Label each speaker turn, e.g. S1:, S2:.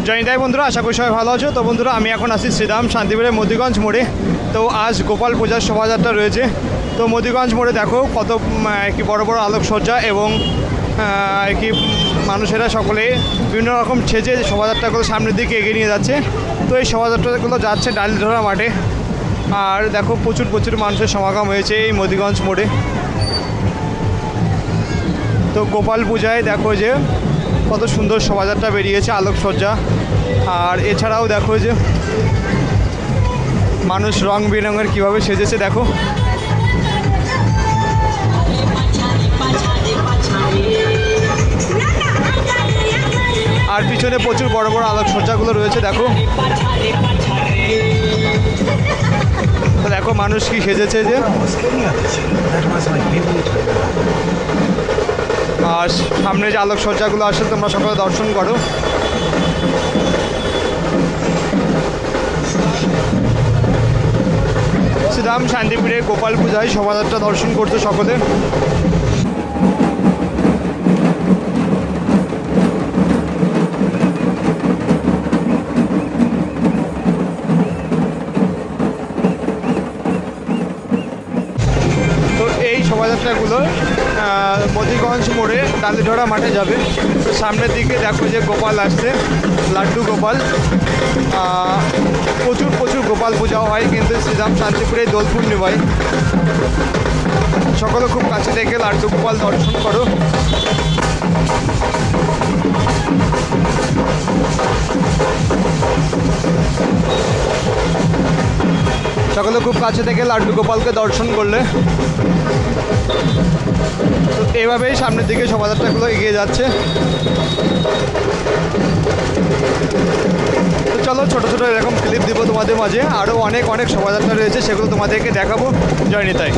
S1: জয়নিতাই বন্ধুরা, আশা করি সবাই ভালো আছো। তো বন্ধুরা, আমি এখন আছি শ্রীরাম শান্তিপুরের মতিগঞ্জ মোড়ে। তো আজ গোপাল পূজার শোভাযাত্রা রয়েছে। তো মতিগঞ্জ মোড়ে দেখো কত কি বড় বড় আলোকসজ্জা এবং কি মানুষেরা সকলে বিভিন্ন রকম ছেজে শোভাযাত্রাগুলো সামনের দিকে এগিয়ে নিয়ে যাচ্ছে। তো এই শোভাযাত্রাগুলো যাচ্ছে ডালিধরা মাঠে। আর দেখো প্রচুর প্রচুর মানুষের সমাগম হয়েছে এই মতিগঞ্জ মোড়ে। তো গোপাল পূজায় দেখো যে কত সুন্দর শোভাযাত্রা বেরিয়েছে, আলোকসজ্জা। আর এছাড়াও দেখো যে মানুষ রং বেরঙের কীভাবে সেজেছে দেখো। আর পিছনে প্রচুর বড় বড় আলোকসজ্জাগুলো রয়েছে দেখো। তো দেখো মানুষ কি সেজেছে যে। আর সামনে যে আলোকসজ্জাগুলো আসে তোমরা সকলে দর্শন করো। শ্রীরাম শান্তিপুরে গোপাল পূজায় শোভাযাত্রা দর্শন করতে সকলে। তো এই শোভাযাত্রাগুলো মতিগঞ্জ মোড়ে ডালিধরা মাঠে যাবে। তো সামনের দিকে দেখো যে গোপাল আসছে, লাড্ডু গোপাল। প্রচুর প্রচুর গোপাল পূজাও হয় কিন্তু শ্রীরাম শান্তিপুরে দোল পূর্ণিমায়। সকলে খুব কাছে থেকে লাড্ডু গোপাল দর্শন করো। সকলে খুব কাছে থেকে লাড্ডু গোপালকে দর্শন করলে। তো এইভাবেই সামনের দিকে শোভাযাত্রাগুলো এগিয়ে যাচ্ছে। তো চলো ছোটো ছোটো এরকম ক্লিপ দিব তোমাদের মাঝে। আরও অনেক অনেক শোভাযাত্রা রয়েছে, সেগুলো তোমাদেরকে দেখাবো। জয়নিতাই।